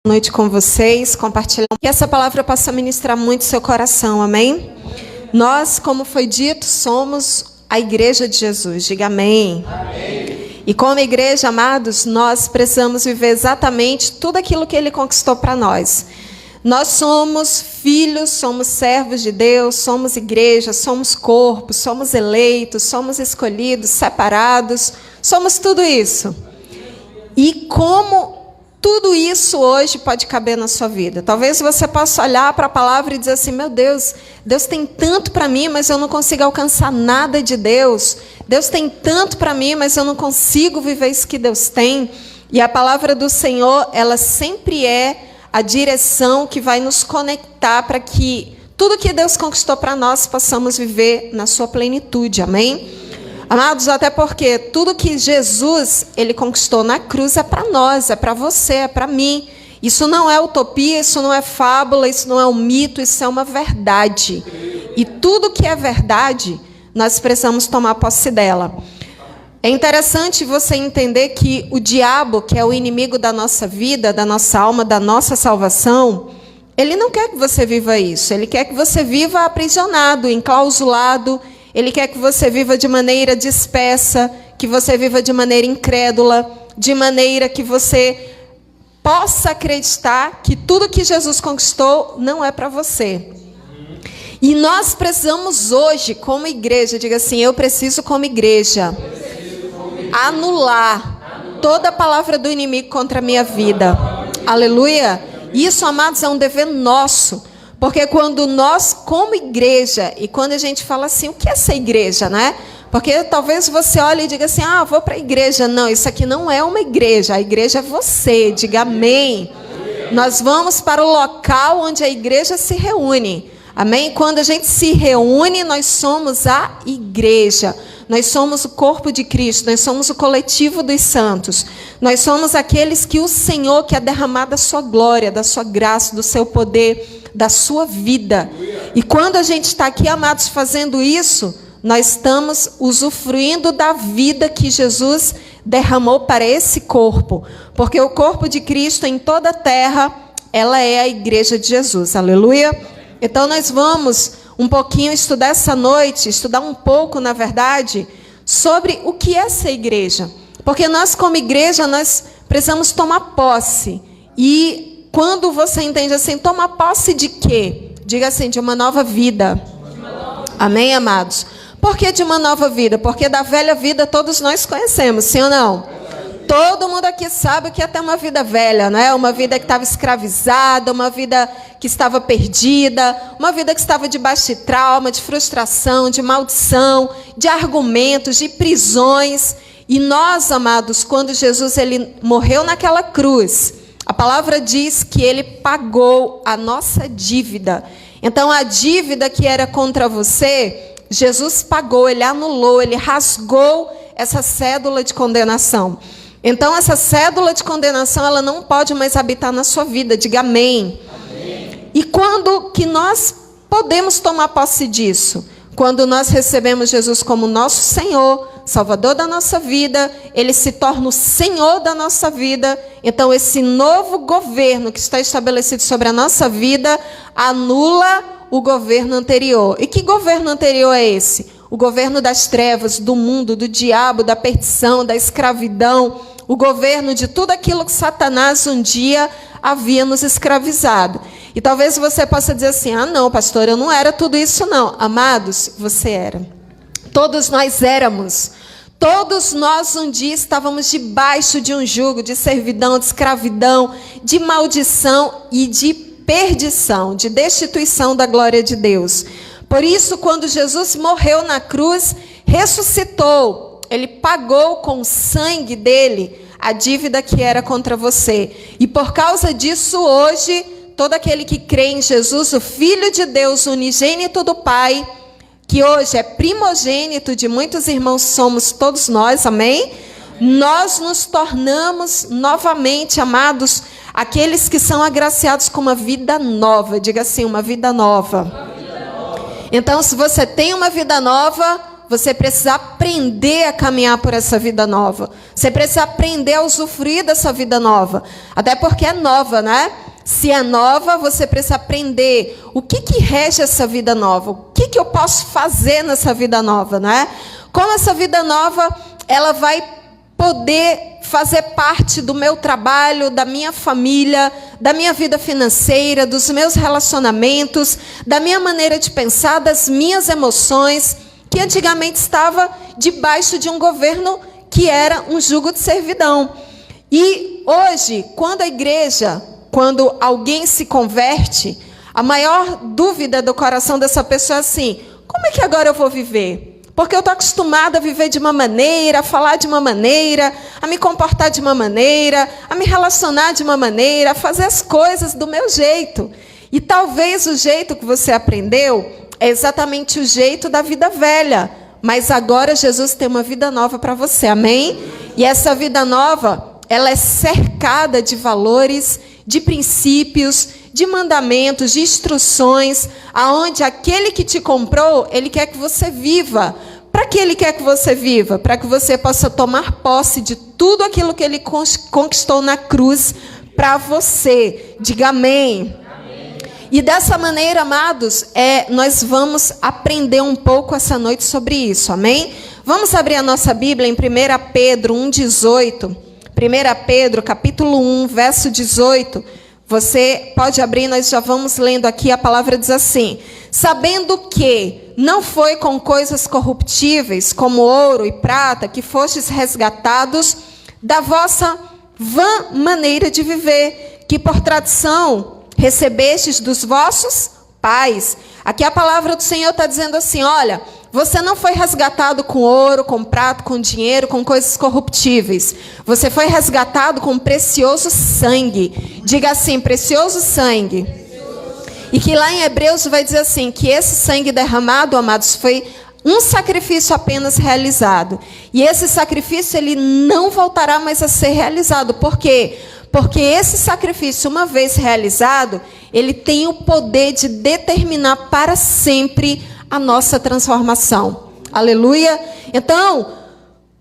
Noite com vocês, compartilhar. Que essa palavra possa ministrar muito seu coração, amém? Nós, como foi dito, somos a igreja de Jesus, diga amém. Amém. E como igreja, amados, nós precisamos viver exatamente tudo aquilo que Ele conquistou para nós. Nós somos filhos, somos servos de Deus, somos igreja, somos corpo, somos eleitos, somos escolhidos, separados, somos tudo isso. E como tudo isso hoje pode caber na sua vida. Talvez você possa olhar para a palavra e dizer assim, meu Deus, Deus tem tanto para mim, mas eu não consigo alcançar nada de Deus. Deus tem tanto para mim, mas eu não consigo viver isso que Deus tem. E a palavra do Senhor, ela sempre é a direção que vai nos conectar para que tudo que Deus conquistou para nós possamos viver na sua plenitude, amém? Amados, até porque tudo que Jesus ele conquistou na cruz é para nós, é para você, é para mim. Isso não é utopia, isso não é fábula, isso não é um mito, isso é uma verdade. E tudo que é verdade, nós precisamos tomar posse dela. É interessante você entender que o diabo, que é o inimigo da nossa vida, da nossa alma, da nossa salvação, ele não quer que você viva isso. Ele quer que você viva aprisionado, enclausulado. Ele quer que você viva de maneira dispersa, que você viva de maneira incrédula, de maneira que você possa acreditar que tudo que Jesus conquistou não é para você. E nós precisamos hoje, como igreja, diga assim, eu preciso como igreja, anular toda a palavra do inimigo contra a minha vida. Aleluia! Isso, amados, é um dever nosso. Porque quando nós, como igreja, e quando a gente fala assim, o que é ser igreja, né? Porque talvez você olhe e diga assim, vou para a igreja. Não, isso aqui não é uma igreja, a igreja é você, diga amém. Nós vamos para o local onde a igreja se reúne, amém? Quando a gente se reúne, nós somos a igreja. Nós somos o corpo de Cristo, nós somos o coletivo dos santos. Nós somos aqueles que o Senhor quer derramar da sua glória, da sua graça, do seu poder, da sua vida. E quando a gente está aqui, amados, fazendo isso, nós estamos usufruindo da vida que Jesus derramou para esse corpo. Porque o corpo de Cristo em toda a terra, ela é a igreja de Jesus. Aleluia? Então nós vamos um pouquinho estudar essa noite, estudar um pouco, na verdade, sobre o que é ser igreja. Porque nós, como igreja, nós precisamos tomar posse. E quando você entende assim, tomar posse de quê? Diga assim, de uma nova vida. Amém, amados? Por que de uma nova vida? Porque da velha vida todos nós conhecemos, sim ou não? Todo mundo aqui sabe o que é ter uma vida velha, né? Uma vida que estava escravizada, uma vida que estava perdida, uma vida que estava debaixo de trauma, de frustração, de maldição, de argumentos, de prisões. E nós, amados, quando Jesus ele morreu naquela cruz, a palavra diz que ele pagou a nossa dívida. Então, a dívida que era contra você, Jesus pagou, ele anulou, ele rasgou essa cédula de condenação. Então, essa cédula de condenação, ela não pode mais habitar na sua vida. Diga amém. Amém. E quando que nós podemos tomar posse disso? Quando nós recebemos Jesus como nosso Senhor, Salvador da nossa vida, Ele se torna o Senhor da nossa vida. Então, esse novo governo que está estabelecido sobre a nossa vida, anula o governo anterior. E que governo anterior é esse? O governo das trevas, do mundo, do diabo, da perdição, da escravidão, o governo de tudo aquilo que Satanás um dia havia nos escravizado. E talvez você possa dizer assim, não, pastor, eu não era tudo isso não. Amados, você era. Todos nós éramos. Todos nós um dia estávamos debaixo de um jugo de servidão, de escravidão, de maldição e de perdição, de destituição da glória de Deus. Por isso, quando Jesus morreu na cruz, ressuscitou. Ele pagou com o sangue dele a dívida que era contra você. E por causa disso, hoje, todo aquele que crê em Jesus, o Filho de Deus, unigênito do Pai, que hoje é primogênito de muitos irmãos, somos todos nós, amém? Nós nos tornamos novamente, amados, aqueles que são agraciados com uma vida nova. Diga assim, uma vida nova. Então, se você tem uma vida nova, você precisa aprender a caminhar por essa vida nova. Você precisa aprender a usufruir dessa vida nova. Até porque é nova, né? Se é nova, você precisa aprender o que rege essa vida nova. O que eu posso fazer nessa vida nova, né? Como essa vida nova, ela vai poder fazer parte do meu trabalho, da minha família, da minha vida financeira, dos meus relacionamentos, da minha maneira de pensar, das minhas emoções, que antigamente estava debaixo de um governo que era um jugo de servidão. E hoje, quando alguém se converte, a maior dúvida do coração dessa pessoa é assim: como é que agora eu vou viver? Porque eu estou acostumada a viver de uma maneira, a falar de uma maneira, a me comportar de uma maneira, a me relacionar de uma maneira, a fazer as coisas do meu jeito. E talvez o jeito que você aprendeu é exatamente o jeito da vida velha. Mas agora Jesus tem uma vida nova para você, amém? E essa vida nova, ela é cercada de valores, de princípios, de mandamentos, de instruções, aonde aquele que te comprou, ele quer que você viva. Para que ele quer que você viva? Para que você possa tomar posse de tudo aquilo que ele conquistou na cruz para você. Diga amém. Amém. E dessa maneira, amados, nós vamos aprender um pouco essa noite sobre isso, amém? Vamos abrir a nossa Bíblia em 1 Pedro 1,18. 1 Pedro, capítulo 1, verso 18. Você pode abrir, nós já vamos lendo aqui, a palavra diz assim: sabendo que não foi com coisas corruptíveis, como ouro e prata, que fostes resgatados da vossa vã maneira de viver, que por tradição recebestes dos vossos pais. Aqui a palavra do Senhor está dizendo assim: olha, você não foi resgatado com ouro, com prata, com dinheiro, com coisas corruptíveis. Você foi resgatado com precioso sangue. Diga assim: precioso sangue. E que lá em Hebreus vai dizer assim, que esse sangue derramado, amados, foi um sacrifício apenas realizado. E esse sacrifício, ele não voltará mais a ser realizado. Por quê? Porque esse sacrifício, uma vez realizado, ele tem o poder de determinar para sempre a nossa transformação. Aleluia. Então,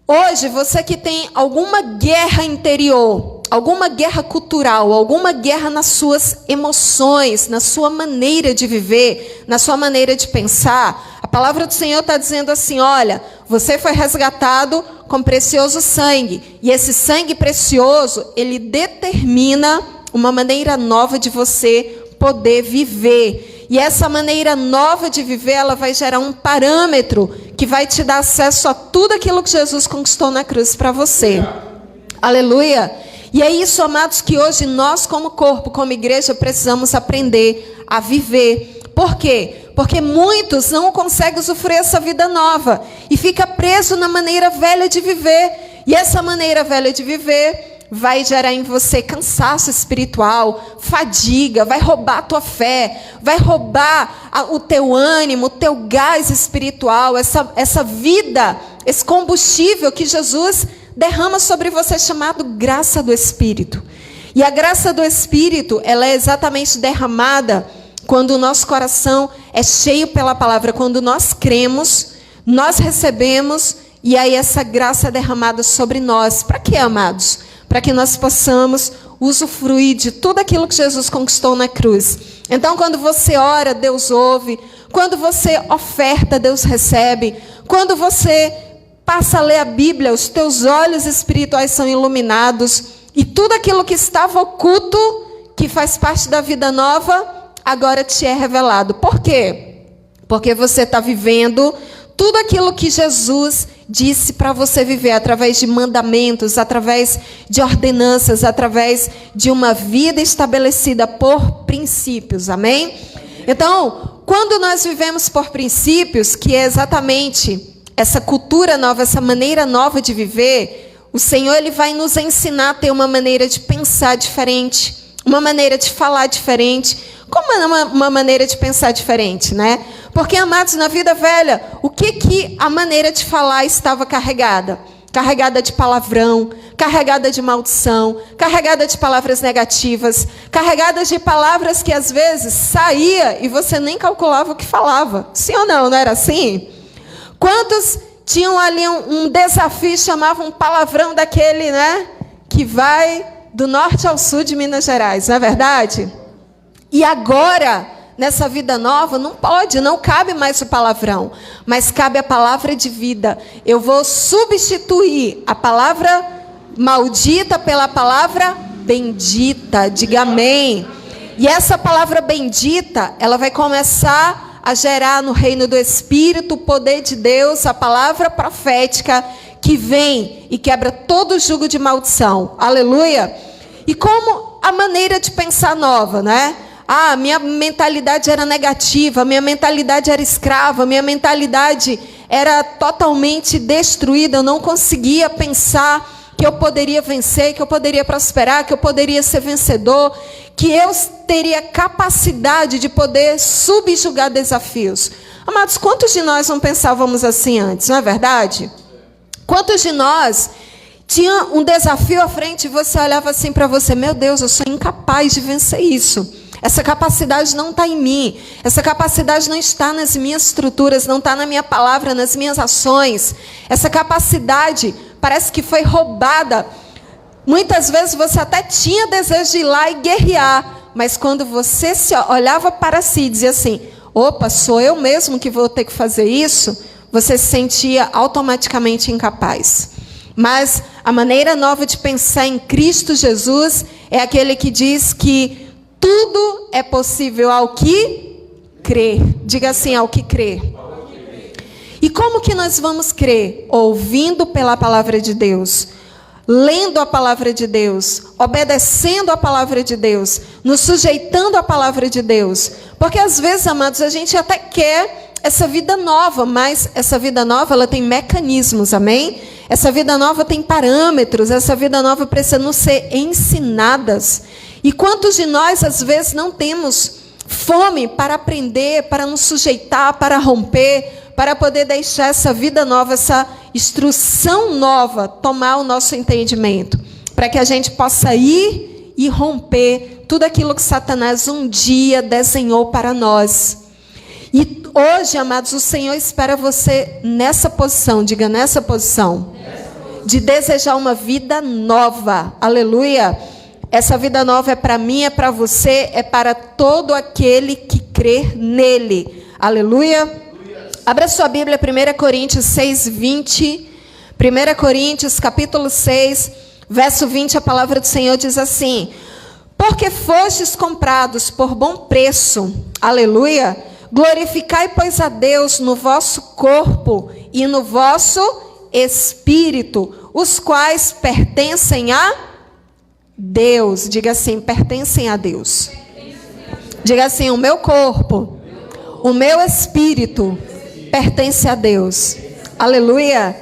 hoje, você que tem alguma guerra interior, alguma guerra cultural, alguma guerra nas suas emoções, na sua maneira de viver, na sua maneira de pensar, a palavra do Senhor está dizendo assim: olha, você foi resgatado com precioso sangue. E esse sangue precioso, ele determina uma maneira nova de você poder viver. E essa maneira nova de viver, ela vai gerar um parâmetro que vai te dar acesso a tudo aquilo que Jesus conquistou na cruz para você. Aleluia. E é isso, amados, que hoje nós como corpo, como igreja, precisamos aprender a viver. Por quê? Porque muitos não conseguem usufruir essa vida nova e fica preso na maneira velha de viver. E essa maneira velha de viver vai gerar em você cansaço espiritual, fadiga, vai roubar a tua fé, vai roubar o teu ânimo, o teu gás espiritual, essa vida, esse combustível que Jesus derrama sobre você, chamado graça do Espírito. E a graça do Espírito, ela é exatamente derramada quando o nosso coração é cheio pela palavra, quando nós cremos, nós recebemos, e aí essa graça é derramada sobre nós. Para quê, amados? Para que nós possamos usufruir de tudo aquilo que Jesus conquistou na cruz. Então, quando você ora, Deus ouve. Quando você oferta, Deus recebe. Quando você passa a ler a Bíblia, os teus olhos espirituais são iluminados. E tudo aquilo que estava oculto, que faz parte da vida nova, agora te é revelado. Por quê? Porque você está vivendo tudo aquilo que Jesus disse para você viver, através de mandamentos, através de ordenanças, através de uma vida estabelecida por princípios, amém? Então, quando nós vivemos por princípios, que é exatamente essa cultura nova, essa maneira nova de viver, o Senhor, ele vai nos ensinar a ter uma maneira de pensar diferente, uma maneira de falar diferente. Como é uma maneira de pensar diferente, né? Porque, amados, na vida velha, o que a maneira de falar estava carregada? Carregada de palavrão, carregada de maldição, carregada de palavras negativas, carregada de palavras que às vezes saía e você nem calculava o que falava. Sim ou não? Não era assim? Quantos tinham ali um desafio, chamavam um palavrão daquele, né? Que vai do norte ao sul de Minas Gerais, não é verdade? E agora, nessa vida nova, não pode, não cabe mais o palavrão, mas cabe a palavra de vida. Eu vou substituir a palavra maldita pela palavra bendita. Diga amém. E essa palavra bendita, ela vai começar a gerar no reino do Espírito o poder de Deus, a palavra profética que vem e quebra todo o jugo de maldição. Aleluia. E como a maneira de pensar nova, né? Ah, minha mentalidade era negativa, minha mentalidade era escrava, minha mentalidade era totalmente destruída, eu não conseguia pensar que eu poderia vencer, que eu poderia prosperar, que eu poderia ser vencedor, que eu teria capacidade de poder subjugar desafios. Amados, quantos de nós não pensávamos assim antes, não é verdade? Quantos de nós tinha um desafio à frente e você olhava assim para você, meu Deus, eu sou incapaz de vencer isso. Essa capacidade não está em mim. Essa capacidade não está nas minhas estruturas, não está na minha palavra, nas minhas ações. Essa capacidade parece que foi roubada. Muitas vezes você até tinha desejo de ir lá e guerrear, mas quando você se olhava para si e dizia assim, opa, sou eu mesmo que vou ter que fazer isso, você se sentia automaticamente incapaz. Mas a maneira nova de pensar em Cristo Jesus é aquele que diz que tudo é possível ao que crer. Diga assim, ao que crer. E como que nós vamos crer? Ouvindo pela palavra de Deus, lendo a palavra de Deus, obedecendo a palavra de Deus, nos sujeitando à palavra de Deus. Porque às vezes, amados, a gente até quer essa vida nova, mas essa vida nova, ela tem mecanismos, amém? Essa vida nova tem parâmetros, essa vida nova precisa nos ser ensinadas. E quantos de nós, às vezes, não temos fome para aprender, para nos sujeitar, para romper, para poder deixar essa vida nova, essa instrução nova, tomar o nosso entendimento, para que a gente possa ir e romper tudo aquilo que Satanás um dia desenhou para nós. E hoje, amados, o Senhor espera você nessa posição, diga nessa posição, de desejar uma vida nova, aleluia. Essa vida nova é para mim, é para você, é para todo aquele que crer nele. Aleluia. Abra sua Bíblia, 1 Coríntios 6, 20. 1 Coríntios, capítulo 6, verso 20, a palavra do Senhor diz assim: porque fostes comprados por bom preço, aleluia, glorificai, pois, a Deus no vosso corpo e no vosso espírito, os quais pertencem a Deus. Diga assim, pertencem a Deus. Diga assim, o meu corpo, o meu espírito pertence a Deus. Aleluia.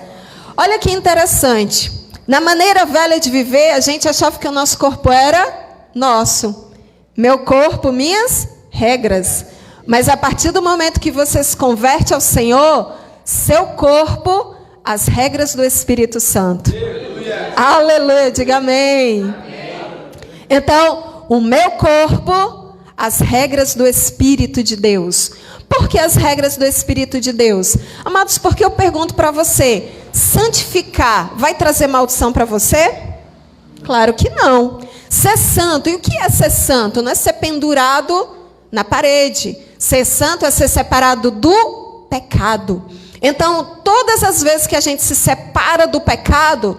Olha que interessante. Na maneira velha de viver, a gente achava que o nosso corpo era nosso. Meu corpo, minhas regras. Mas a partir do momento que você se converte ao Senhor, seu corpo, as regras do Espírito Santo. Aleluia. Aleluia. Diga amém. Então, o meu corpo, as regras do Espírito de Deus. Por que as regras do Espírito de Deus? Amados, porque eu pergunto para você, santificar vai trazer maldição para você? Claro que não. Ser santo, e o que é ser santo? Não é ser pendurado na parede. Ser santo é ser separado do pecado. Então, todas as vezes que a gente se separa do pecado,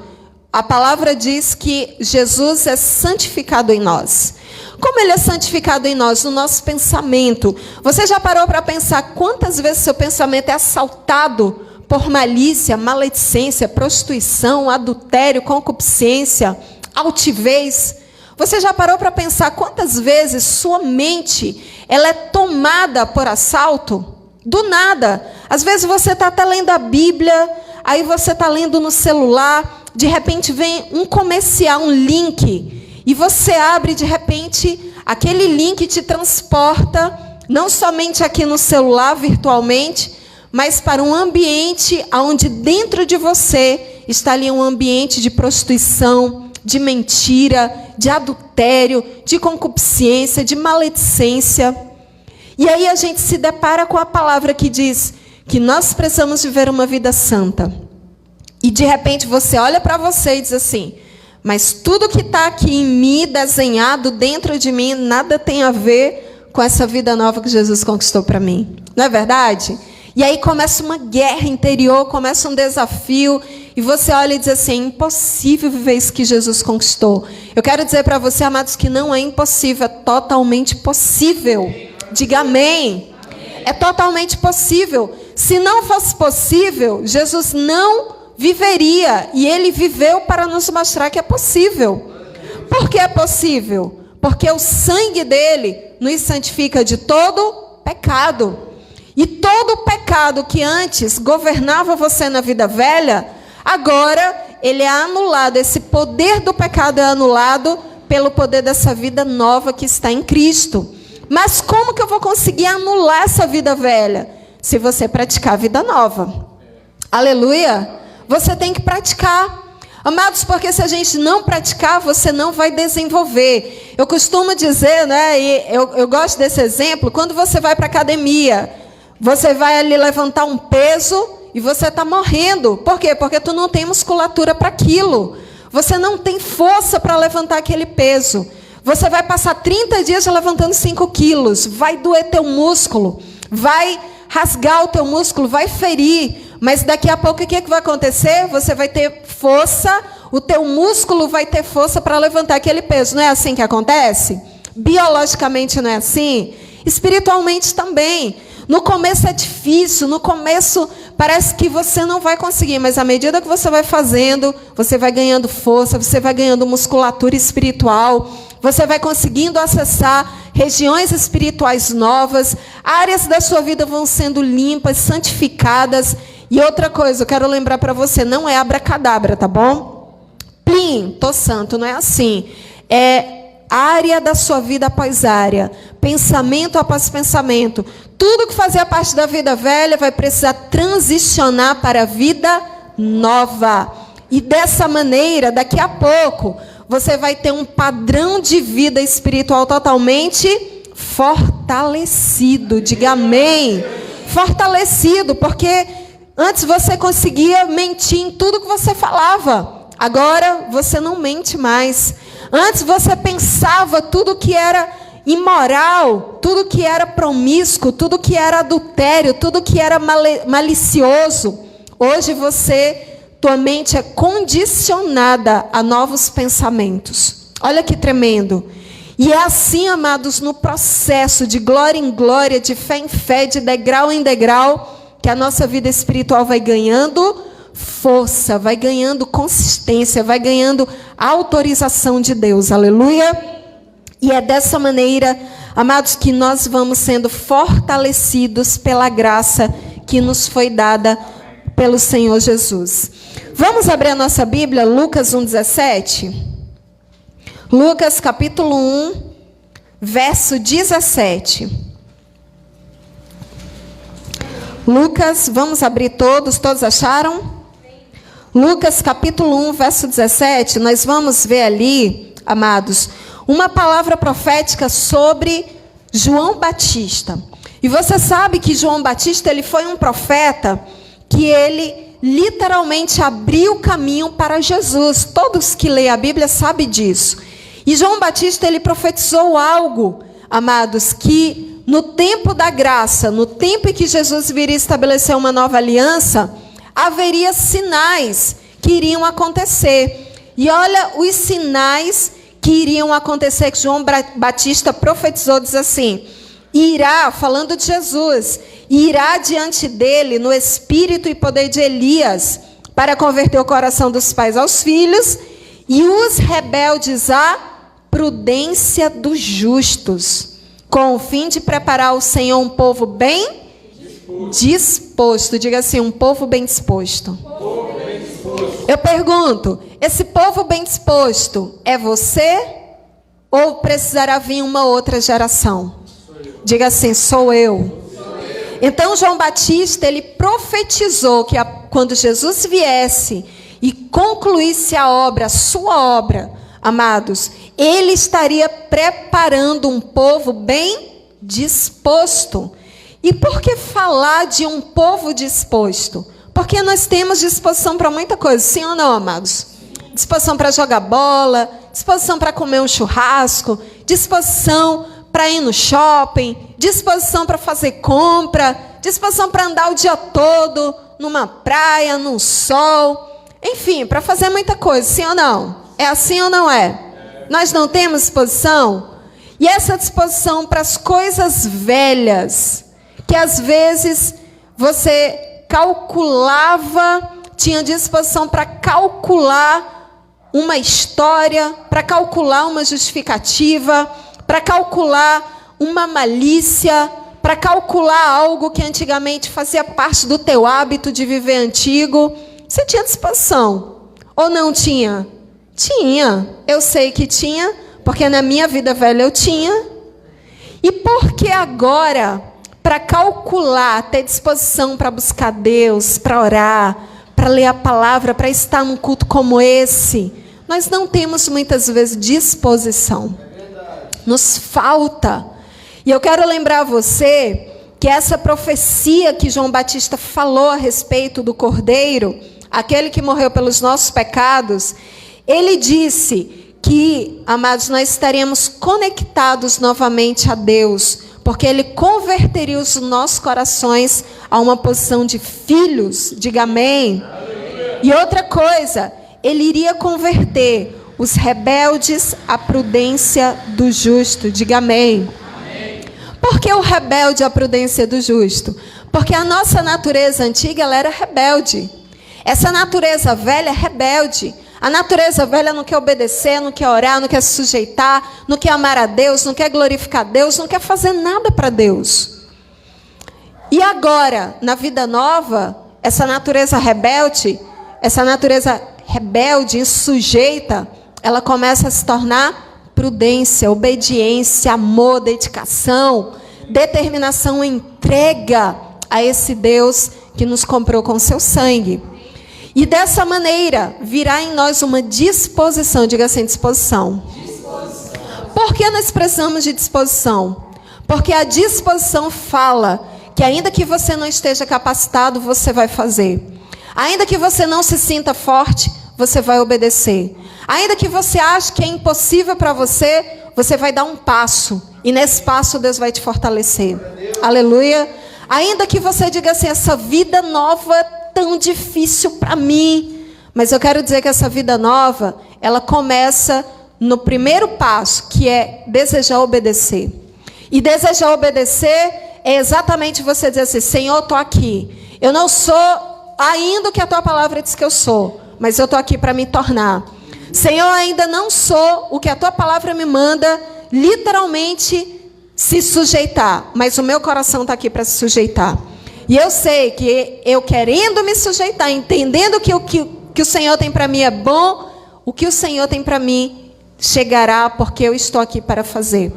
a palavra diz que Jesus é santificado em nós. Como Ele é santificado em nós? No nosso pensamento. Você já parou para pensar quantas vezes seu pensamento é assaltado por malícia, maledicência, prostituição, adultério, concupiscência, altivez? Você já parou para pensar quantas vezes sua mente ela é tomada por assalto? Do nada. Às vezes você está até lendo a Bíblia, aí você está lendo no celular, de repente vem um comercial, um link, e você abre, de repente, aquele link te transporta, não somente aqui no celular, virtualmente, mas para um ambiente onde dentro de você está ali um ambiente de prostituição, de mentira, de adultério, de concupiscência, de maledicência. E aí a gente se depara com a palavra que diz que nós precisamos viver uma vida santa. E de repente você olha para você e diz assim: mas tudo que está aqui em mim, desenhado dentro de mim, nada tem a ver com essa vida nova que Jesus conquistou para mim. Não é verdade? E aí começa uma guerra interior, começa um desafio, e você olha e diz assim: é impossível viver isso que Jesus conquistou. Eu quero dizer para você, amados, que não é impossível, é totalmente possível. Diga amém. É totalmente possível. Se não fosse possível, Jesus não viveria, e ele viveu para nos mostrar que é possível. Por que é possível? Porque o sangue dele nos santifica de todo pecado. E todo pecado que antes governava você na vida velha, agora ele é anulado. Esse poder do pecado é anulado pelo poder dessa vida nova que está em Cristo. Mas como que eu vou conseguir anular essa vida velha? Se você praticar a vida nova. Aleluia! Você tem que praticar. Amados, porque se a gente não praticar, você não vai desenvolver. Eu costumo dizer, né, e eu gosto desse exemplo, quando você vai para a academia, você vai ali levantar um peso e você está morrendo. Por quê? Porque tu não tem musculatura para aquilo. Você não tem força para levantar aquele peso. Você vai passar 30 dias levantando 5 quilos. Vai doer teu músculo. Vai rasgar o teu músculo. Vai ferir. Mas daqui a pouco o que vai acontecer? Você vai ter força. O teu músculo vai ter força para levantar aquele peso. Não é assim que acontece? Biologicamente não é assim? Espiritualmente também. No começo é difícil, no começo parece que você não vai conseguir, mas à medida que você vai fazendo, você vai ganhando força, você vai ganhando musculatura espiritual, você vai conseguindo acessar regiões espirituais novas, áreas da sua vida vão sendo limpas, santificadas. E outra coisa, eu quero lembrar para você, não é abracadabra, tá bom? Plim, tô santo, não é assim. É área da sua vida após área, pensamento após pensamento. Tudo que fazia parte da vida velha vai precisar transicionar para a vida nova. E dessa maneira, daqui a pouco, você vai ter um padrão de vida espiritual totalmente fortalecido. Diga amém. Fortalecido, porque antes você conseguia mentir em tudo que você falava. Agora você não mente mais. Antes você pensava tudo que era imoral, tudo que era promíscuo, tudo que era adultério, tudo que era malicioso. Hoje tua mente é condicionada a novos pensamentos. Olha que tremendo. E é assim, amados, no processo de glória em glória, de fé em fé, de degrau em degrau, que a nossa vida espiritual vai ganhando força, vai ganhando consistência, vai ganhando autorização de Deus. Aleluia! E é dessa maneira, amados, que nós vamos sendo fortalecidos pela graça que nos foi dada pelo Senhor Jesus. Vamos abrir a nossa Bíblia, Lucas 1,17? Lucas capítulo 1, verso 17. Lucas, vamos abrir todos acharam? Lucas capítulo 1, verso 17, nós vamos ver ali, amados, uma palavra profética sobre João Batista. E você sabe que João Batista, ele foi um profeta que ele literalmente abriu o caminho para Jesus. Todos que leem a Bíblia sabem disso. E João Batista, ele profetizou algo, amados, que no tempo da graça, no tempo em que Jesus viria estabelecer uma nova aliança, haveria sinais que iriam acontecer. E olha os sinais que iriam acontecer, que João Batista profetizou, diz assim: irá, falando de Jesus, irá diante dele no espírito e poder de Elias, para converter o coração dos pais aos filhos, e os rebeldes à prudência dos justos, com o fim de preparar ao Senhor um povo bem disposto. Diga assim, um povo bem disposto. Eu pergunto, esse povo bem disposto é você ou precisará vir uma outra geração? Diga assim, sou eu. Então João Batista, ele profetizou que quando Jesus viesse e concluísse a obra, a sua obra, amados, ele estaria preparando um povo bem disposto. E por que falar de um povo disposto? Porque nós temos disposição para muita coisa, sim ou não, amados? Disposição para jogar bola, disposição para comer um churrasco, disposição para ir no shopping, disposição para fazer compra, disposição para andar o dia todo numa praia, num sol, enfim, para fazer muita coisa, sim ou não? É assim ou não é? Nós não temos disposição? E essa disposição para as coisas velhas, que às vezes você calculava, tinha disposição para calcular uma história, para calcular uma justificativa, para calcular uma malícia, para calcular algo que antigamente fazia parte do teu hábito de viver antigo. Você tinha disposição ou não tinha? Tinha. Eu sei que tinha, porque na minha vida velha eu tinha. E por que agora, para calcular, ter disposição para buscar Deus, para orar, para ler a palavra, para estar num culto como esse, nós não temos muitas vezes disposição? Nos falta. E eu quero lembrar você que essa profecia que João Batista falou a respeito do Cordeiro, aquele que morreu pelos nossos pecados, ele disse que, amados, nós estaremos conectados novamente a Deus, porque ele converteria os nossos corações a uma posição de filhos. Diga amém. E outra coisa, ele iria converter os rebeldes à prudência do justo. Diga amém. Por que o rebelde à prudência do justo? Porque a nossa natureza antiga, ela era rebelde. Essa natureza velha é rebelde. A natureza velha não quer obedecer, não quer orar, não quer se sujeitar, não quer amar a Deus, não quer glorificar Deus, não quer fazer nada para Deus. E agora, na vida nova, essa natureza rebelde, insujeita, ela começa a se tornar prudência, obediência, amor, dedicação, determinação, entrega a esse Deus que nos comprou com seu sangue. E dessa maneira, virá em nós uma disposição. Diga assim, disposição. Por que nós precisamos de disposição? Porque a disposição fala que ainda que você não esteja capacitado, você vai fazer. Ainda que você não se sinta forte, você vai obedecer. Ainda que você ache que é impossível para você, você vai dar um passo. E nesse passo Deus vai te fortalecer. Aleluia. Ainda que você diga assim, essa vida nova tão difícil para mim, mas eu quero dizer que essa vida nova, ela começa no primeiro passo, que é desejar obedecer. E desejar obedecer é exatamente você dizer assim, Senhor, eu estou aqui. Eu não sou ainda o que a tua palavra diz que eu sou, mas eu estou aqui para me tornar. Senhor, eu ainda não sou o que a tua palavra me manda, literalmente se sujeitar, mas o meu coração está aqui para se sujeitar. E eu sei que eu querendo me sujeitar, entendendo que o que o Senhor tem para mim é bom, o que o Senhor tem para mim chegará, porque eu estou aqui para fazer.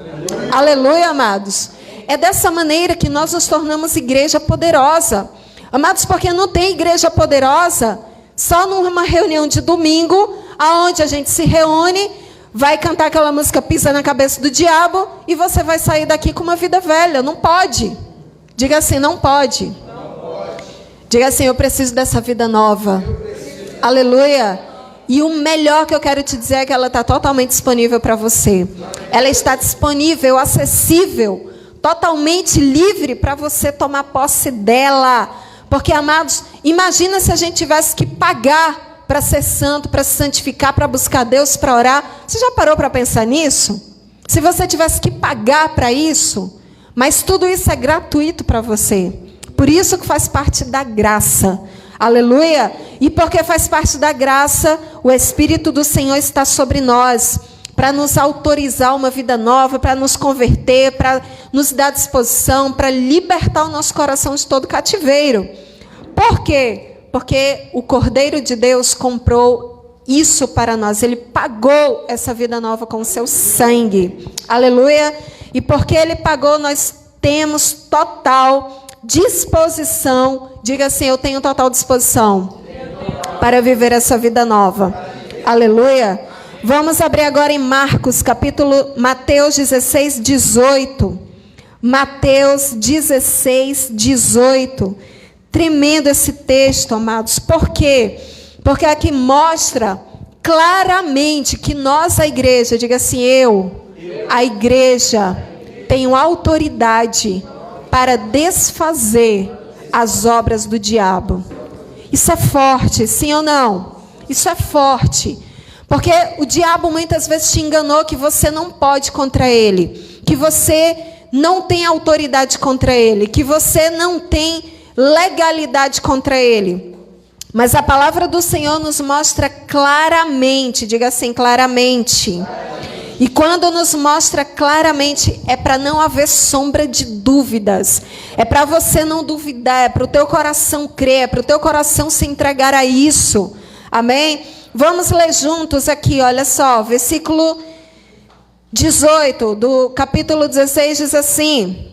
Aleluia, amados. É dessa maneira que nós nos tornamos igreja poderosa. Amados, porque não tem igreja poderosa só numa reunião de domingo, aonde a gente se reúne, vai cantar aquela música Pisa na Cabeça do Diabo, e você vai sair daqui com uma vida velha. Não pode. Diga assim, não pode. Diga assim, eu preciso dessa vida nova. Aleluia. E o melhor que eu quero te dizer é que ela está totalmente disponível para você. Ela está disponível, acessível, totalmente livre para você tomar posse dela. Porque, amados, imagina se a gente tivesse que pagar para ser santo, para se santificar, para buscar Deus, para orar. Você já parou para pensar nisso? Se você tivesse que pagar para isso, mas tudo isso é gratuito para você. Por isso que faz parte da graça. Aleluia. E porque faz parte da graça, o Espírito do Senhor está sobre nós, para nos autorizar uma vida nova, para nos converter, para nos dar disposição, para libertar o nosso coração de todo cativeiro. Por quê? Porque o Cordeiro de Deus comprou isso para nós. Ele pagou essa vida nova com o seu sangue. Aleluia. E porque Ele pagou, nós temos total disposição. Diga assim, eu tenho total disposição para viver essa vida nova. Aleluia. Vamos abrir agora em Mateus 16, 18. Mateus 16, 18. Tremendo esse texto, amados. Por quê? Porque aqui mostra claramente que nós, a igreja, diga assim, a igreja, tenho autoridade para desfazer as obras do diabo. Isso é forte, sim ou não? Isso é forte. Porque o diabo muitas vezes te enganou que você não pode contra ele, que você não tem autoridade contra ele, que você não tem legalidade contra ele. Mas a palavra do Senhor nos mostra claramente, diga assim, claramente. E quando nos mostra claramente, é para não haver sombra de dúvidas. É para você não duvidar, é para o teu coração crer, é para o teu coração se entregar a isso. Amém? Vamos ler juntos aqui, olha só, versículo 18 do capítulo 16 diz assim: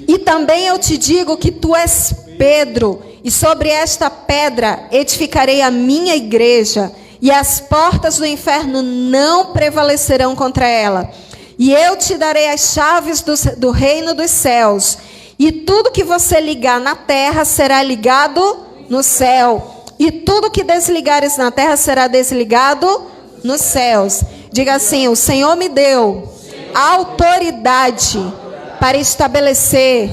E também eu te digo que tu és Pedro, e sobre esta pedra edificarei a minha igreja, e as portas do inferno não prevalecerão contra ela. E eu te darei as chaves do reino dos céus, e tudo que você ligar na terra será ligado no céu, e tudo que desligares na terra será desligado nos céus. Diga assim: o Senhor me deu autoridade para estabelecer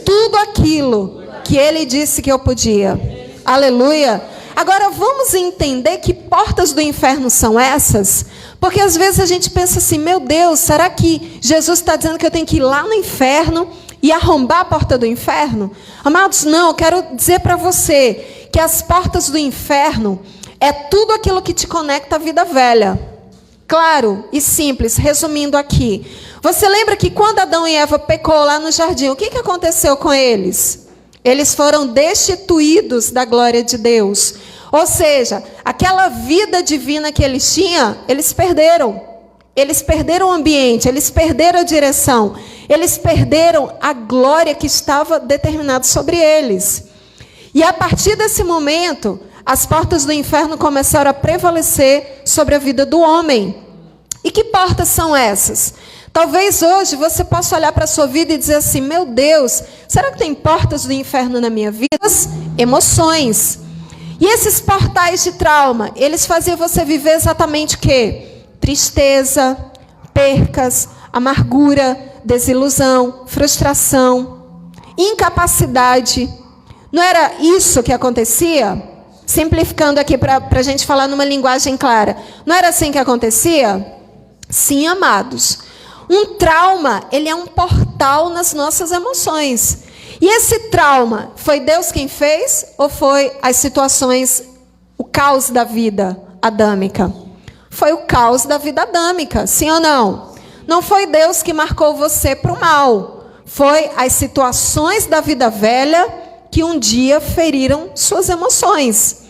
tudo aquilo que Ele disse que eu podia. Aleluia. Agora vamos entender que portas do inferno são essas? Porque às vezes a gente pensa assim, meu Deus, será que Jesus está dizendo que eu tenho que ir lá no inferno e arrombar a porta do inferno? Amados, não, eu quero dizer para você que as portas do inferno é tudo aquilo que te conecta à vida velha. Claro e simples, resumindo aqui. Você lembra que quando Adão e Eva pecou lá no jardim, o que aconteceu com eles? Eles foram destituídos da glória de Deus. Ou seja, aquela vida divina que eles tinham, eles perderam. Eles perderam o ambiente, eles perderam a direção. Eles perderam a glória que estava determinada sobre eles. E a partir desse momento, as portas do inferno começaram a prevalecer sobre a vida do homem. E que portas são essas? Talvez hoje você possa olhar para a sua vida e dizer assim, meu Deus, será que tem portas do inferno na minha vida? As emoções. E esses portais de trauma, eles faziam você viver exatamente o quê? Tristeza, percas, amargura, desilusão, frustração, incapacidade. Não era isso que acontecia? Simplificando aqui para a gente falar numa linguagem clara. Não era assim que acontecia? Sim, amados. Um trauma, ele é um portal nas nossas emoções. E esse trauma, foi Deus quem fez? Ou foi as situações, o caos da vida adâmica? Foi o caos da vida adâmica, sim ou não? Não foi Deus que marcou você para o mal. Foi as situações da vida velha que um dia feriram suas emoções.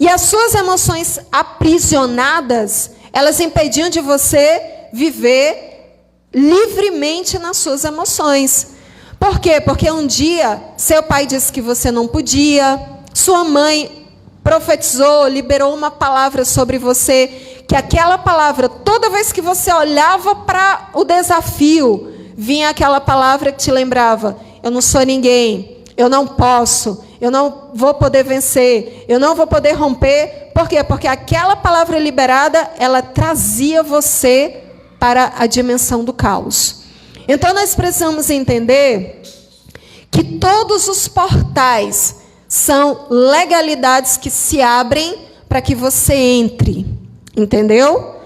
E as suas emoções aprisionadas, elas impediam de você viver livremente nas suas emoções. Por quê? Porque um dia seu pai disse que você não podia, sua mãe profetizou, liberou uma palavra sobre você, que aquela palavra, toda vez que você olhava para o desafio, vinha aquela palavra que te lembrava, eu não sou ninguém, eu não posso, eu não vou poder vencer, eu não vou poder romper. Por quê? Porque aquela palavra liberada, ela trazia você para a dimensão do caos. Então nós precisamos entender que todos os portais são legalidades que se abrem para que você entre. Entendeu?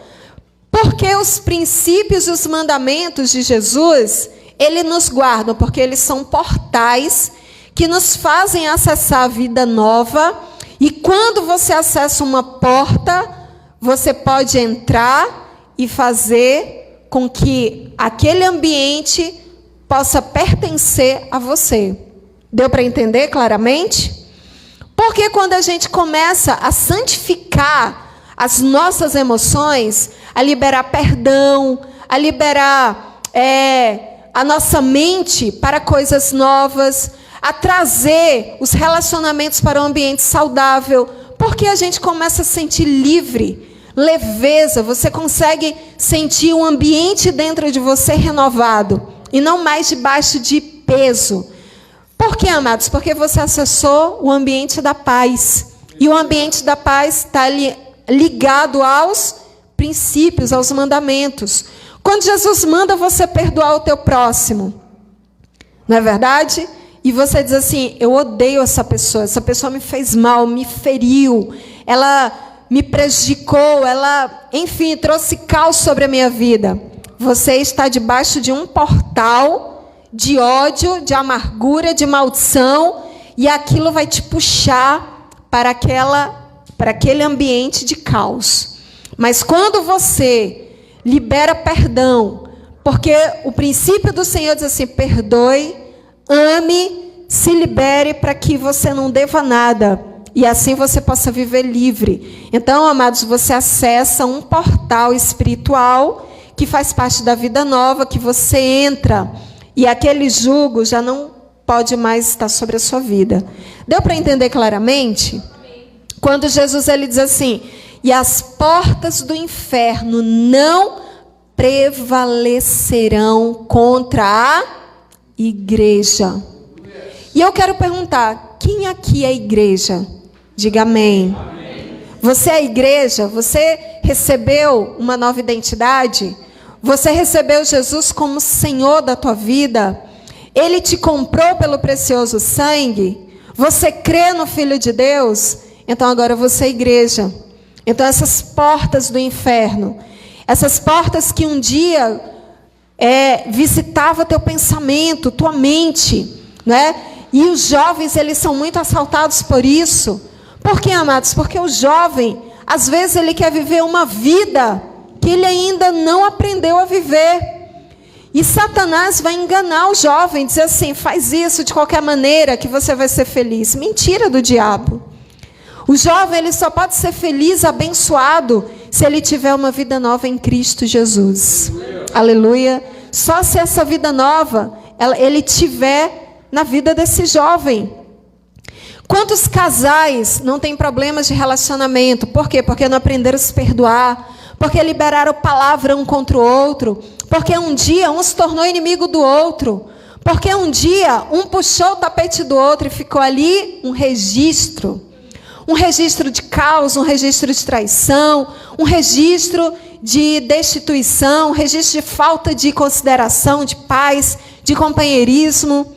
Porque os princípios e os mandamentos de Jesus, ele nos guardam, porque eles são portais que nos fazem acessar a vida nova. E quando você acessa uma porta, você pode entrar e fazer com que aquele ambiente possa pertencer a você. Deu para entender claramente? Porque quando a gente começa a santificar as nossas emoções, a liberar perdão, a liberar a nossa mente para coisas novas, a trazer os relacionamentos para um ambiente saudável, porque a gente começa a sentir livre, leveza, você consegue sentir um ambiente dentro de você renovado. e não mais debaixo de peso. Por quê, amados? Porque você acessou o ambiente da paz. E o ambiente da paz está ligado aos princípios, aos mandamentos. Quando Jesus manda você perdoar o teu próximo, não é verdade? E você diz assim, eu odeio essa pessoa me fez mal, me feriu, ela me prejudicou, ela, enfim, trouxe caos sobre a minha vida. Você está debaixo de um portal de ódio, de amargura, de maldição, e aquilo vai te puxar para aquele ambiente de caos. Mas quando você libera perdão, porque o princípio do Senhor diz assim, perdoe, ame, se libere para que você não deva nada. E assim você possa viver livre. Então, amados, você acessa um portal espiritual que faz parte da vida nova, que você entra. E aquele jugo já não pode mais estar sobre a sua vida. Deu para entender claramente? Quando Jesus ele diz assim, e as portas do inferno não prevalecerão contra a igreja. E eu quero perguntar, quem aqui é igreja? Diga amém. Você é igreja? Você recebeu uma nova identidade? Você recebeu Jesus como Senhor da tua vida? Ele te comprou pelo precioso sangue? Você crê no Filho de Deus? Então agora você é igreja. Então essas portas do inferno, essas portas que um dia visitava teu pensamento, tua mente, né? E os jovens, eles são muito assaltados por isso. Por quê, amados? Porque o jovem, às vezes ele quer viver uma vida que ele ainda não aprendeu a viver. E Satanás vai enganar o jovem, dizer assim, faz isso de qualquer maneira que você vai ser feliz. Mentira do diabo. O jovem, ele só pode ser feliz, abençoado, se ele tiver uma vida nova em Cristo Jesus. Aleluia. Só se essa vida nova, ele tiver na vida desse jovem. Quantos casais não têm problemas de relacionamento? Por quê? Porque não aprenderam a se perdoar. Porque liberaram palavra um contra o outro. Porque um dia um se tornou inimigo do outro. Porque um dia um puxou o tapete do outro e ficou ali um registro. Um registro de caos, um registro de traição, um registro de destituição, um registro de falta de consideração, de paz, de companheirismo.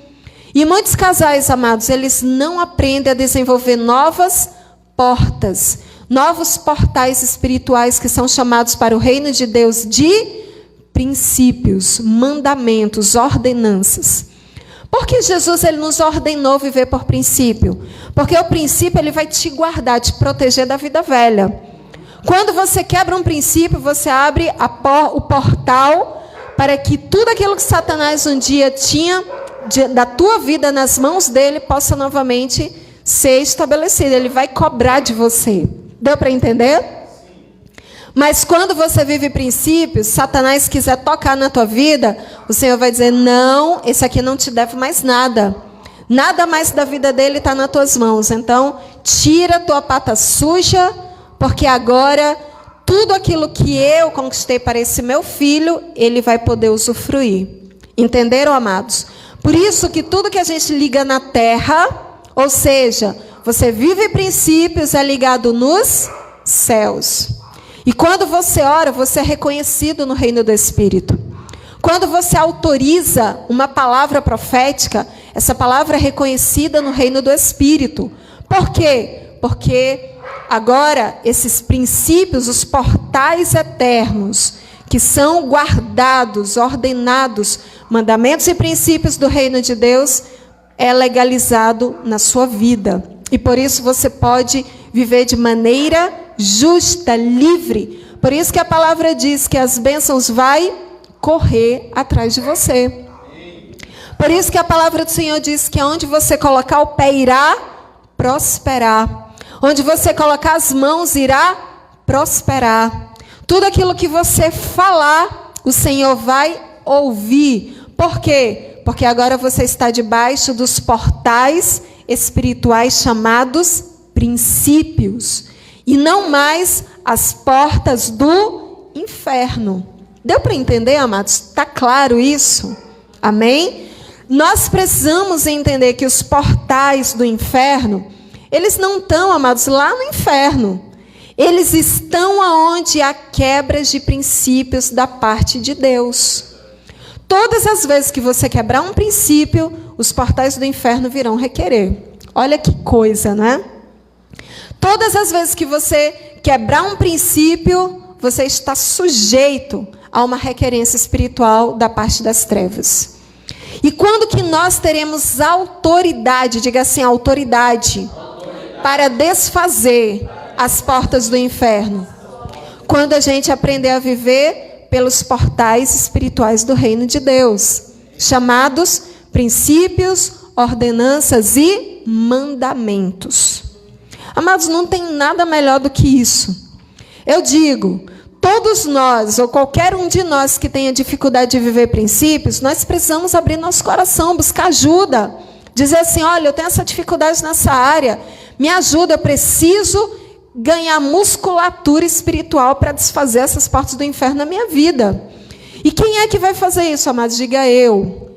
E muitos casais, amados, eles não aprendem a desenvolver novas portas, novos portais espirituais que são chamados para o reino de Deus de princípios, mandamentos, ordenanças. Por que Jesus ele nos ordenou viver por princípio? Porque o princípio ele vai te guardar, te proteger da vida velha. Quando você quebra um princípio, você abre o portal para que tudo aquilo que Satanás um dia tinha da tua vida nas mãos dele possa novamente ser estabelecido. Ele vai cobrar de você. Deu para entender? Mas quando você vive princípios, Satanás quiser tocar na tua vida, o Senhor vai dizer, não, esse aqui não te deve mais nada. Nada mais da vida dele está nas tuas mãos. Então, tira a tua pata suja, porque agora tudo aquilo que eu conquistei para esse meu filho, ele vai poder usufruir. Entenderam, amados? Por isso que tudo que a gente liga na terra, ou seja, você vive princípios, é ligado nos céus. E quando você ora, você é reconhecido no reino do Espírito. Quando você autoriza uma palavra profética, essa palavra é reconhecida no reino do Espírito. Por quê? Porque agora esses princípios, os portais eternos, que são guardados, ordenados, mandamentos e princípios do reino de Deus, é legalizado na sua vida. E por isso você pode viver de maneira justa, livre. Por isso que a palavra diz que as bênçãos vai correr atrás de você. Por isso que a palavra do Senhor diz que onde você colocar o pé irá prosperar. Onde você colocar as mãos irá prosperar. Tudo aquilo que você falar, o Senhor vai ouvir. Por quê? Porque agora você está debaixo dos portais espirituais chamados princípios. E não mais as portas do inferno. Deu para entender, amados? Está claro isso? Amém? Nós precisamos entender que os portais do inferno, eles não estão, amados, lá no inferno. Eles estão aonde há quebras de princípios da parte de Deus. Todas as vezes que você quebrar um princípio, os portais do inferno virão requerer. Olha que coisa, né? Todas as vezes que você quebrar um princípio, você está sujeito a uma requerência espiritual da parte das trevas. E quando que nós teremos autoridade, diga assim, autoridade, para desfazer as portas do inferno? Quando a gente aprender a viver pelos portais espirituais do reino de Deus, chamados princípios, ordenanças e mandamentos. Amados, não tem nada melhor do que isso. Eu digo, todos nós, ou qualquer um de nós que tenha dificuldade de viver princípios, nós precisamos abrir nosso coração, buscar ajuda. Dizer assim, olha, eu tenho essa dificuldade nessa área, me ajuda, eu preciso ganhar musculatura espiritual para desfazer essas portas do inferno na minha vida. E quem é que vai fazer isso, amados? Diga eu.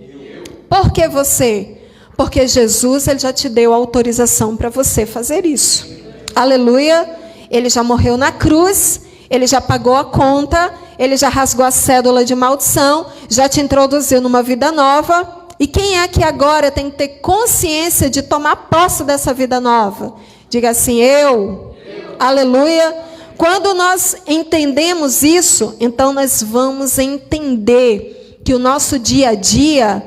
Por que você? Porque Jesus, ele já te deu autorização para você fazer isso. Aleluia. Ele já morreu na cruz, ele já pagou a conta, ele já rasgou a cédula de maldição, já te introduziu numa vida nova. E quem é que agora tem que ter consciência de tomar posse dessa vida nova? Diga assim, eu. Aleluia. Quando nós entendemos isso, então nós vamos entender que o nosso dia a dia,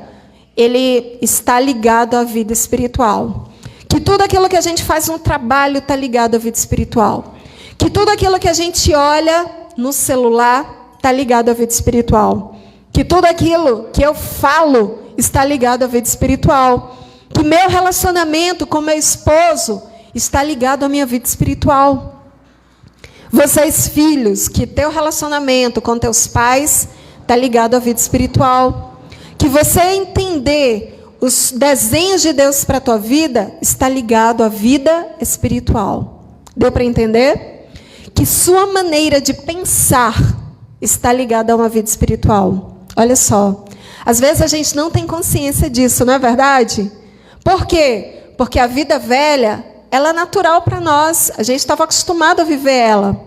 ele está ligado à vida espiritual. Que tudo aquilo que a gente faz no trabalho está ligado à vida espiritual. Que tudo aquilo que a gente olha no celular está ligado à vida espiritual. Que tudo aquilo que eu falo está ligado à vida espiritual. Que meu relacionamento com meu esposo está ligado à minha vida espiritual. Vocês, filhos, que teu relacionamento com teus pais está ligado à vida espiritual. Que você entender os desenhos de Deus para a tua vida está ligado à vida espiritual. Deu para entender? Que sua maneira de pensar está ligada a uma vida espiritual. Olha só. Às vezes a gente não tem consciência disso, não é verdade? Por quê? Porque a vida velha, ela é natural para nós. A gente estava acostumado a viver ela.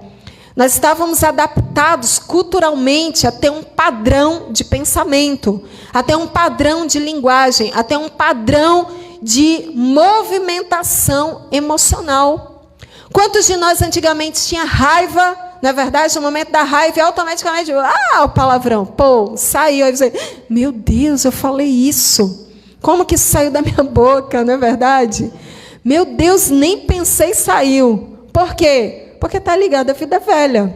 Nós estávamos adaptados culturalmente a ter um padrão de pensamento, a ter um padrão de linguagem, a ter um padrão de movimentação emocional. Quantos de nós antigamente tinha raiva, na verdade, no momento da raiva, e automaticamente, o palavrão, saiu. Aí você, meu Deus, eu falei isso. Como que isso saiu da minha boca, não é verdade? Meu Deus, nem pensei, saiu. Por quê? Porque está ligado à vida velha.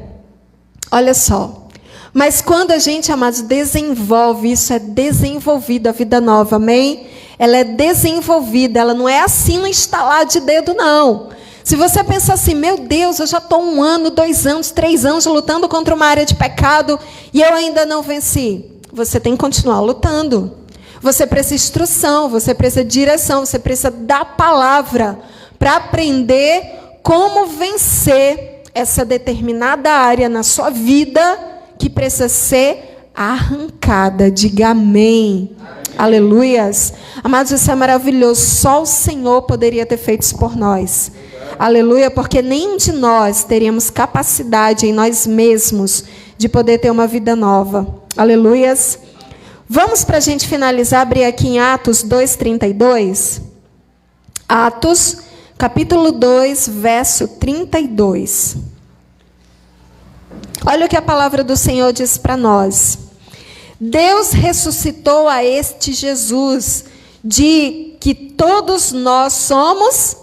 Olha só. Mas quando a gente, amados, desenvolve, isso é desenvolvido, a vida nova, amém? Ela é desenvolvida, ela não é assim no estalar de dedo, não. Se você pensar assim, meu Deus, eu já estou 1 ano, 2 anos, 3 anos lutando contra uma área de pecado e eu ainda não venci. Você tem que continuar lutando. Você precisa de instrução, você precisa de direção, você precisa da palavra para aprender como vencer essa determinada área na sua vida que precisa ser arrancada. Diga amém. Aleluias. Amados, isso é maravilhoso. Só o Senhor poderia ter feito isso por nós. Aleluia, porque nenhum de nós teríamos capacidade em nós mesmos de poder ter uma vida nova. Aleluias. Vamos, para a gente finalizar, abrir aqui em Atos 2:32. Atos, capítulo 2, verso 32. Olha o que a palavra do Senhor diz para nós. Deus ressuscitou a este Jesus, de que todos nós somos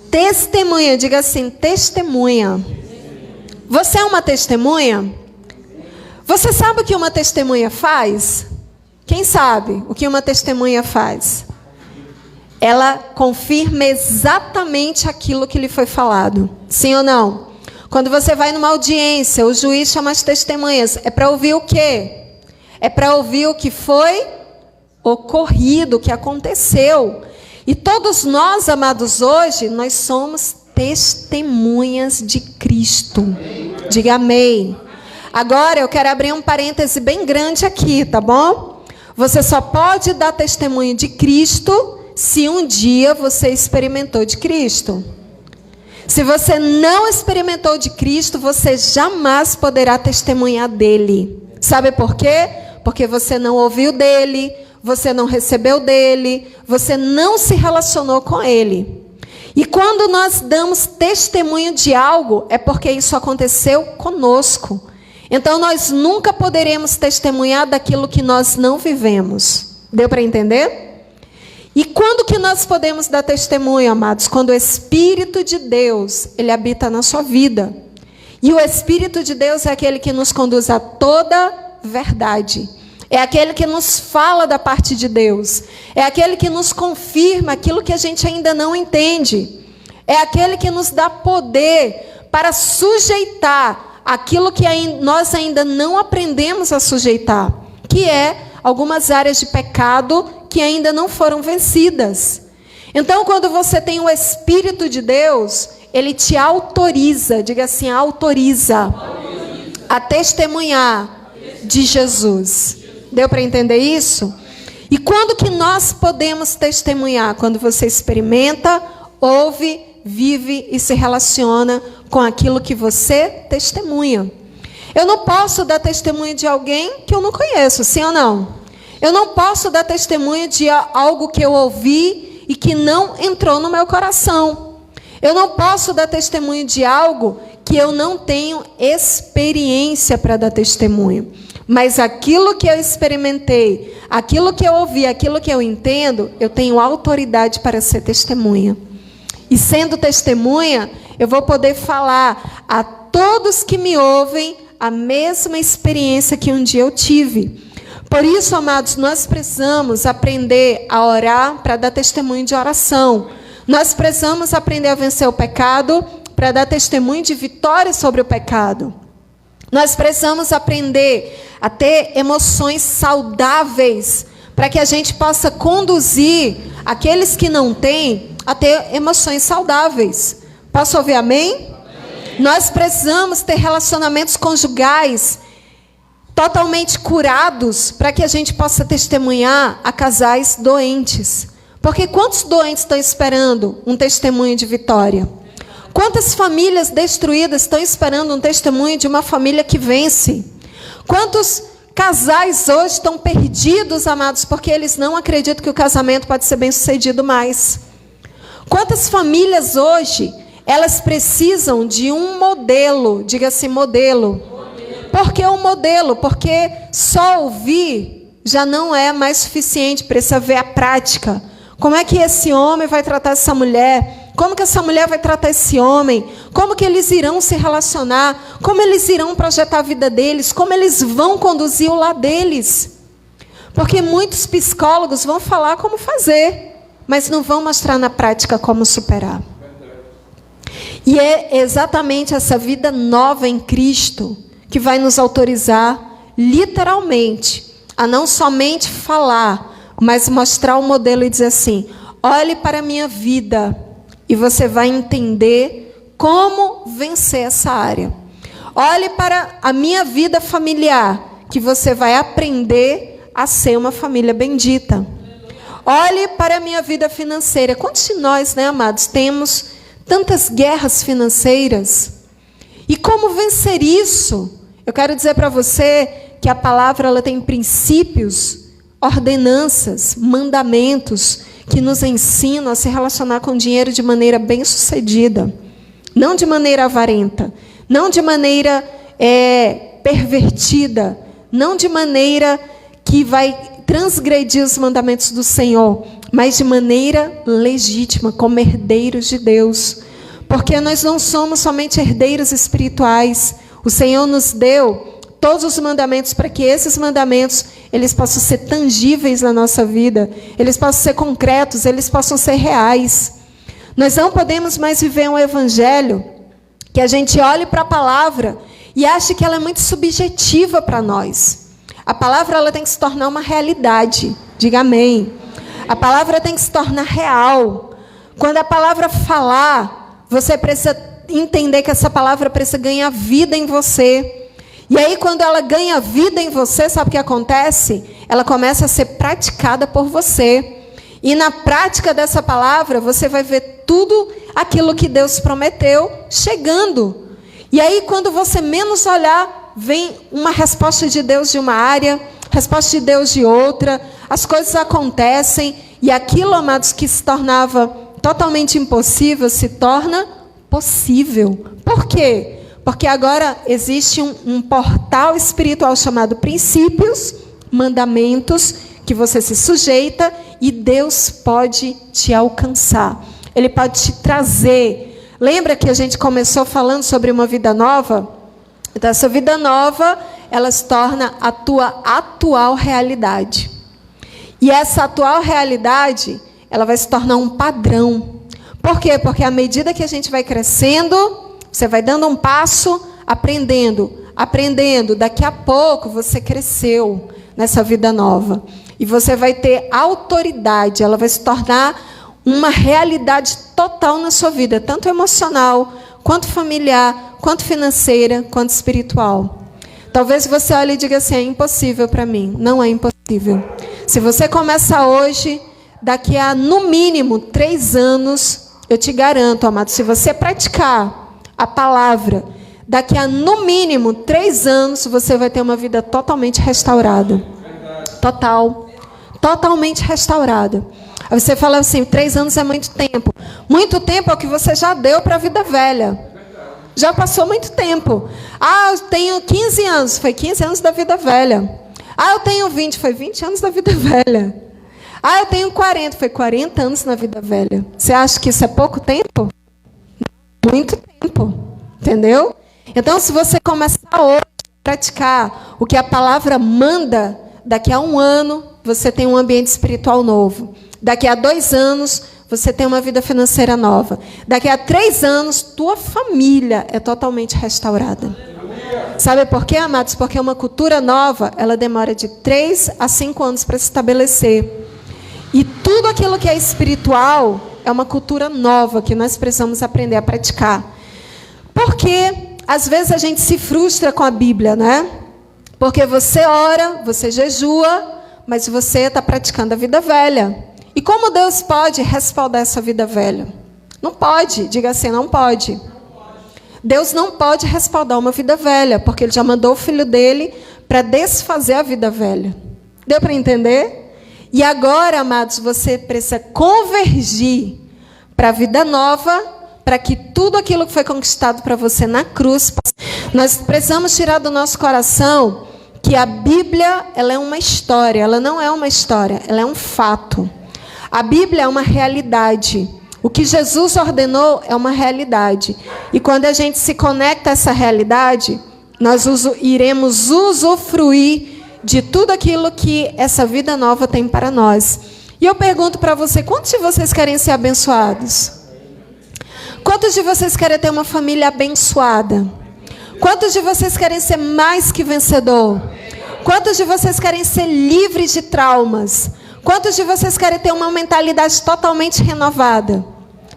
testemunha. Diga assim, testemunha. Você é uma testemunha? Você sabe o que uma testemunha faz? Quem sabe o que uma testemunha faz? Ela confirma exatamente aquilo que lhe foi falado. Sim ou não? Quando você vai numa audiência, o juiz chama as testemunhas. É para ouvir o quê? É para ouvir o que foi ocorrido, o que aconteceu. E todos nós, amados, hoje, nós somos testemunhas de Cristo. Diga amém. Agora eu quero abrir um parêntese bem grande aqui, tá bom? Você só pode dar testemunho de Cristo se um dia você experimentou de Cristo. Se você não experimentou de Cristo, você jamais poderá testemunhar dele. Sabe por quê? Porque você não ouviu dele, você não recebeu dele, você não se relacionou com ele. E quando nós damos testemunho de algo, é porque isso aconteceu conosco. Então nós nunca poderemos testemunhar daquilo que nós não vivemos. Deu para entender? E quando que nós podemos dar testemunho, amados? Quando o Espírito de Deus, ele habita na sua vida. E o Espírito de Deus é aquele que nos conduz a toda verdade. É aquele que nos fala da parte de Deus. É aquele que nos confirma aquilo que a gente ainda não entende. É aquele que nos dá poder para sujeitar aquilo que nós ainda não aprendemos a sujeitar, que é algumas áreas de pecado que ainda não foram vencidas. Então, quando você tem o Espírito de Deus, ele te autoriza, diga assim, autoriza a testemunhar de Jesus. Deu para entender isso? E quando que nós podemos testemunhar? Quando você experimenta, ouve, vive e se relaciona com aquilo que você testemunha. Eu não posso dar testemunho de alguém que eu não conheço, sim ou não? Eu não posso dar testemunho de algo que eu ouvi e que não entrou no meu coração. Eu não posso dar testemunho de algo que eu não tenho experiência para dar testemunho. Mas aquilo que eu experimentei, aquilo que eu ouvi, aquilo que eu entendo, eu tenho autoridade para ser testemunha. E sendo testemunha, eu vou poder falar a todos que me ouvem a mesma experiência que um dia eu tive. Por isso, amados, nós precisamos aprender a orar para dar testemunho de oração. Nós precisamos aprender a vencer o pecado para dar testemunho de vitória sobre o pecado. Nós precisamos aprender a ter emoções saudáveis para que a gente possa conduzir aqueles que não têm a ter emoções saudáveis. Posso ouvir amém? Amém. Nós precisamos ter relacionamentos conjugais totalmente curados para que a gente possa testemunhar a casais doentes. Porque quantos doentes estão esperando um testemunho de vitória? Quantas famílias destruídas estão esperando um testemunho de uma família que vence? Quantos casais hoje estão perdidos, amados, porque eles não acreditam que o casamento pode ser bem-sucedido mais? Quantas famílias hoje, elas precisam de um modelo, diga assim, modelo. Por que um modelo? Porque só ouvir já não é mais suficiente, precisa ver a prática. Como é que esse homem vai tratar essa mulher? Como que essa mulher vai tratar esse homem? Como que eles irão se relacionar? Como eles irão projetar a vida deles? Como eles vão conduzir o lar deles? Porque muitos psicólogos vão falar como fazer, mas não vão mostrar na prática como superar. E é exatamente essa vida nova em Cristo que vai nos autorizar, literalmente, a não somente falar, mas mostrar o modelo e dizer assim, olhe para a minha vida, e você vai entender como vencer essa área. Olhe para a minha vida familiar, que você vai aprender a ser uma família bendita. Olhe para a minha vida financeira. Quantos de nós, né, amados, temos tantas guerras financeiras? E como vencer isso? Eu quero dizer para você que a palavra ela tem princípios, ordenanças, mandamentos que nos ensinam a se relacionar com o dinheiro de maneira bem-sucedida, não de maneira avarenta, não de maneira pervertida, não de maneira que vai transgredir os mandamentos do Senhor, mas de maneira legítima, como herdeiros de Deus. Porque nós não somos somente herdeiros espirituais. O Senhor nos deu todos os mandamentos para que esses mandamentos eles possam ser tangíveis na nossa vida, eles possam ser concretos, eles possam ser reais. Nós não podemos mais viver um evangelho que a gente olhe para a palavra e ache que ela é muito subjetiva para nós. A palavra ela tem que se tornar uma realidade. Diga amém. A palavra tem que se tornar real. Quando a palavra falar, você precisa entender que essa palavra precisa ganhar vida em você. E aí, quando ela ganha vida em você, sabe o que acontece? Ela começa a ser praticada por você. E na prática dessa palavra, você vai ver tudo aquilo que Deus prometeu chegando. E aí, quando você menos olhar, vem uma resposta de Deus de uma área, resposta de Deus de outra, as coisas acontecem, e aquilo, amados, que se tornava totalmente impossível, se torna possível. Por quê? Porque agora existe um portal espiritual chamado princípios, mandamentos, que você se sujeita, e Deus pode te alcançar. Ele pode te trazer. Lembra que a gente começou falando sobre uma vida nova? Então, essa vida nova, ela se torna a tua atual realidade. E essa atual realidade, ela vai se tornar um padrão. Por quê? Porque à medida que a gente vai crescendo, você vai dando um passo, aprendendo. Daqui a pouco, você cresceu nessa vida nova. E você vai ter autoridade, ela vai se tornar uma realidade total na sua vida, tanto emocional, quanto familiar, quanto financeira, quanto espiritual. Talvez você olhe e diga assim, é impossível para mim. Não é impossível. Se você começa hoje, daqui a, no mínimo, 3 anos, eu te garanto, amado, se você praticar a palavra, daqui a, no mínimo, 3 anos, você vai ter uma vida totalmente restaurada. Totalmente restaurada. Aí você fala assim, 3 anos é muito tempo. Muito tempo é o que você já deu para a vida velha. Já passou muito tempo. Ah, eu tenho 15 anos. Foi 15 anos da vida velha. Ah, eu tenho 20. Foi 20 anos da vida velha. Ah, eu tenho 40. Foi 40 anos na vida velha. Você acha que isso é pouco tempo? Muito tempo. Entendeu? Então, se você começar hoje a praticar o que a palavra manda, daqui a 1 ano, você tem um ambiente espiritual novo. Daqui a 2 anos, você tem uma vida financeira nova. Daqui a 3 anos, tua família é totalmente restaurada. Sabe por quê, amados? Porque uma cultura nova, ela demora de 3 a 5 anos para se estabelecer. E tudo aquilo que é espiritual é uma cultura nova que nós precisamos aprender a praticar. Porque, às vezes, a gente se frustra com a Bíblia, né? Porque você ora, você jejua, mas você está praticando a vida velha. E como Deus pode respaldar essa vida velha? Não pode, diga assim, não pode. Deus não pode respaldar uma vida velha, porque Ele já mandou o Filho dele para desfazer a vida velha. Deu para entender? E agora, amados, você precisa convergir para a vida nova, para que tudo aquilo que foi conquistado para você na cruz, nós precisamos tirar do nosso coração que a Bíblia, ela é uma história, ela não é uma história, ela é um fato. A Bíblia é uma realidade. O que Jesus ordenou é uma realidade. E quando a gente se conecta a essa realidade, nós iremos usufruir de tudo aquilo que essa vida nova tem para nós. E eu pergunto para você, quantos de vocês querem ser abençoados? Quantos de vocês querem ter uma família abençoada? Quantos de vocês querem ser mais que vencedor? Quantos de vocês querem ser livres de traumas? Quantos de vocês querem ter uma mentalidade totalmente renovada?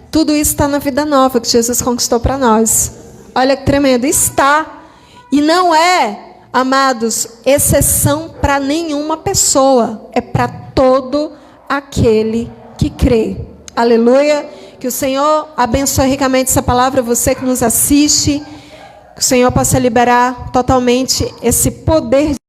Tudo isso está na vida nova que Jesus conquistou para nós. Olha que tremendo, está. E não é, amados, exceção para nenhuma pessoa. É para todo aquele que crê. Aleluia. Que o Senhor abençoe ricamente essa palavra, você que nos assiste. Que o Senhor possa liberar totalmente esse poder